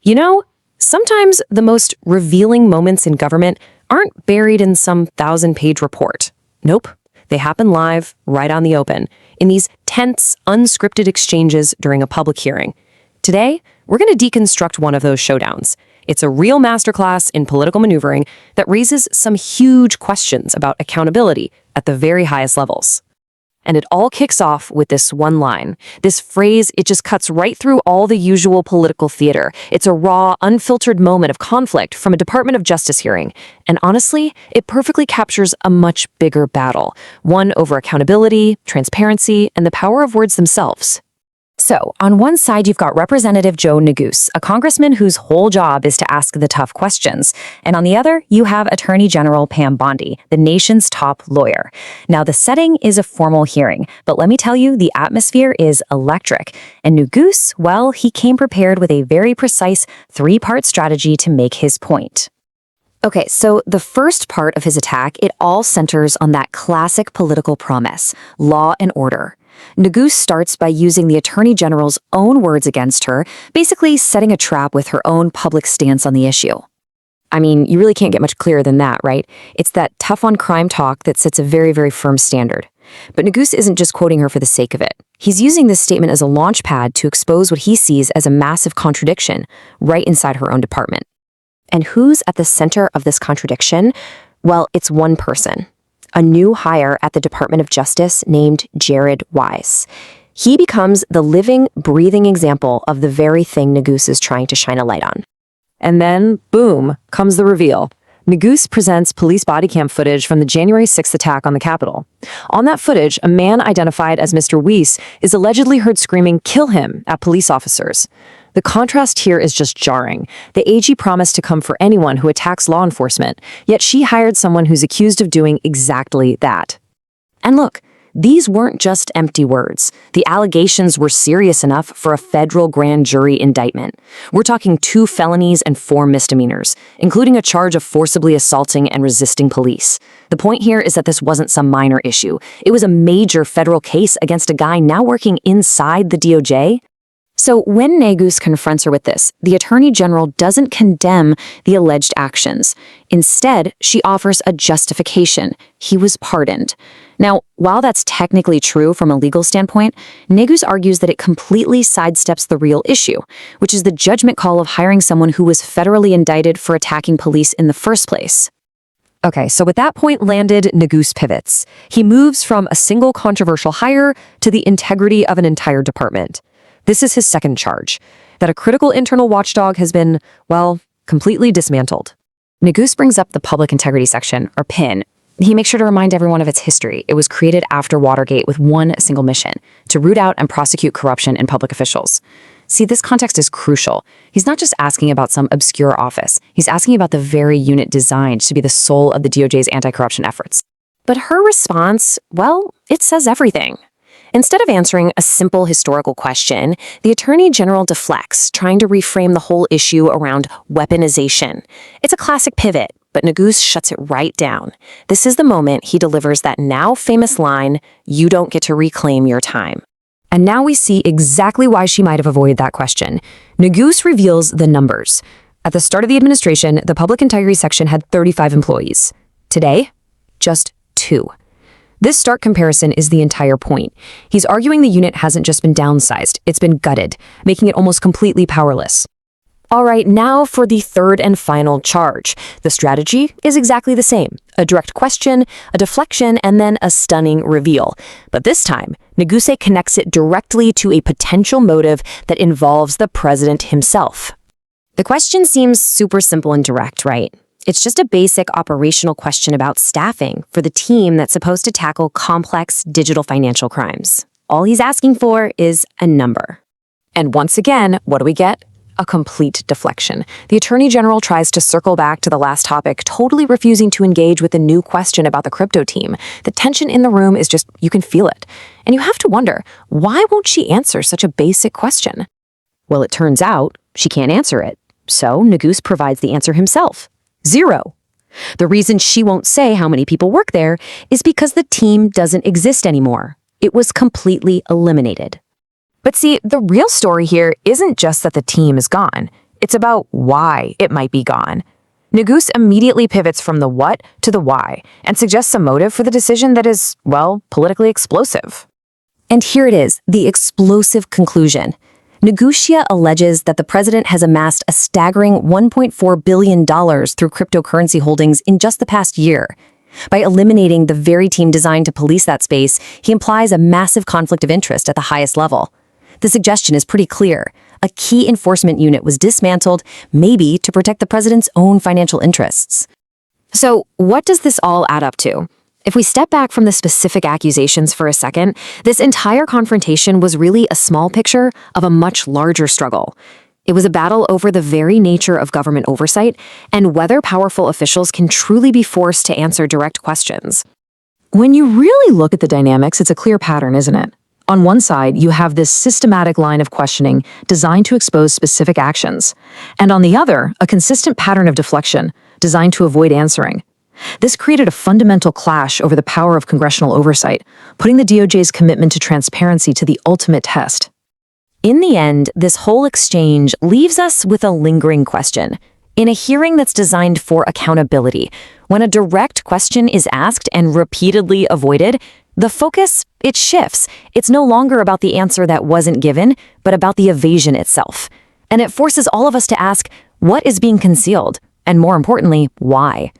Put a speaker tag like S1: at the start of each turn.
S1: You know, sometimes the most revealing moments in government aren't buried in some 1,000-page report. Nope, they happen live, right on the open, in these tense, unscripted exchanges during a public hearing. Today, we're going to deconstruct one of those showdowns. It's a real masterclass in political maneuvering that raises some huge questions about accountability at the very highest levels. And it all kicks off with this one line. This phrase, it just cuts right through all the usual political theater. It's a raw, unfiltered moment of conflict from a Department of Justice hearing. And honestly, it perfectly captures a much bigger battle, one over accountability, transparency, and the power of words themselves. So, on one side, you've got Representative Joe Neguse, a congressman whose whole job is to ask the tough questions. And on the other, you have Attorney General Pam Bondi, the nation's top lawyer. Now, the setting is a formal hearing, but let me tell you, the atmosphere is electric. And Neguse, well, he came prepared with a very precise three-part strategy to make his point. Okay, so the first part of his attack, it all centers on that classic political promise, law and order. Neguse starts by using the Attorney General's own words against her, basically setting a trap with her own public stance on the issue. I mean, you really can't get much clearer than that, right? It's that tough-on-crime talk that sets a very, very firm standard. But Neguse isn't just quoting her for the sake of it. He's using this statement as a launch pad to expose what he sees as a massive contradiction right inside her own department. And who's at the center of this contradiction? Well, it's one person. A new hire at the Department of Justice named Jared Weiss. He becomes the living, breathing example of the very thing Neguse is trying to shine a light on. And then, boom, comes the reveal. Neguse presents police body cam footage from the January 6th attack on the Capitol. On that footage, a man identified as Mr. Weiss is allegedly heard screaming, "Kill him," at police officers. The contrast here is just jarring. The AG promised to come for anyone who attacks law enforcement, yet she hired someone who's accused of doing exactly that. And look, these weren't just empty words. The allegations were serious enough for a federal grand jury indictment. We're talking 2 felonies and 4 misdemeanors, including a charge of forcibly assaulting and resisting police. The point here is that this wasn't some minor issue. It was a major federal case against a guy now working inside the DOJ. So when Neguse confronts her with this, the Attorney General doesn't condemn the alleged actions. Instead, she offers a justification. He was pardoned. Now, while that's technically true from a legal standpoint, Neguse argues that it completely sidesteps the real issue, which is the judgment call of hiring someone who was federally indicted for attacking police in the first place. Okay, so with that point landed, Neguse pivots. He moves from a single controversial hire to the integrity of an entire department. This is his second charge, that a critical internal watchdog has been, well, completely dismantled. Neguse brings up the Public Integrity Section, or PIN. He makes sure to remind everyone of its history. It was created after Watergate with one single mission, to root out and prosecute corruption in public officials. See, this context is crucial. He's not just asking about some obscure office. He's asking about the very unit designed to be the soul of the DOJ's anti-corruption efforts. But her response, well, it says everything. Instead of answering a simple historical question, the Attorney General deflects, trying to reframe the whole issue around weaponization. It's a classic pivot, but Neguse shuts it right down. This is the moment he delivers that now famous line, "You don't get to reclaim your time." And now we see exactly why she might have avoided that question. Neguse reveals the numbers. At the start of the administration, the Public Integrity Section had 35 employees. Today, just 2. This stark comparison is the entire point. He's arguing the unit hasn't just been downsized, it's been gutted, making it almost completely powerless. All right, now for the third and final charge. The strategy is exactly the same. A direct question, a deflection, and then a stunning reveal. But this time, Neguse connects it directly to a potential motive that involves the president himself. The question seems super simple and direct, right? It's just a basic operational question about staffing for the team that's supposed to tackle complex digital financial crimes. All he's asking for is a number. And once again, what do we get? A complete deflection. The Attorney General tries to circle back to the last topic, totally refusing to engage with the new question about the crypto team. The tension in the room is just, you can feel it. And you have to wonder, why won't she answer such a basic question? Well, it turns out she can't answer it. So Neguse provides the answer himself. 0. The reason she won't say how many people work there is because the team doesn't exist anymore. It was completely eliminated. But see, the real story here isn't just that the team is gone.
S2: It's about why it might be gone. Neguse immediately pivots from the what to the why and suggests a motive for the decision that is, well, politically explosive.
S1: And here it is, the explosive conclusion. Neguse alleges that the president has amassed a staggering $1.4 billion through cryptocurrency holdings in just the past year. By eliminating the very team designed to police that space, he implies a massive conflict of interest at the highest level. The suggestion is pretty clear. A key enforcement unit was dismantled, maybe to protect the president's own financial interests. So, what does this all add up to? If we step back from the specific accusations for a second, this entire confrontation was really a small picture of a much larger struggle. It was a battle over the very nature of government oversight and whether powerful officials can truly be forced to answer direct questions.
S2: When you really look at the dynamics, it's a clear pattern, isn't it? On one side, you have this systematic line of questioning designed to expose specific actions, and on the other, a consistent pattern of deflection designed to avoid answering. This created a fundamental clash over the power of congressional oversight, putting the DOJ's commitment to transparency to the ultimate test.
S1: In the end, this whole exchange leaves us with a lingering question. In a hearing that's designed for accountability, when a direct question is asked and repeatedly avoided, the focus, it shifts. It's no longer about the answer that wasn't given, but about the evasion itself. And it forces all of us to ask, what is being concealed? And more importantly, why?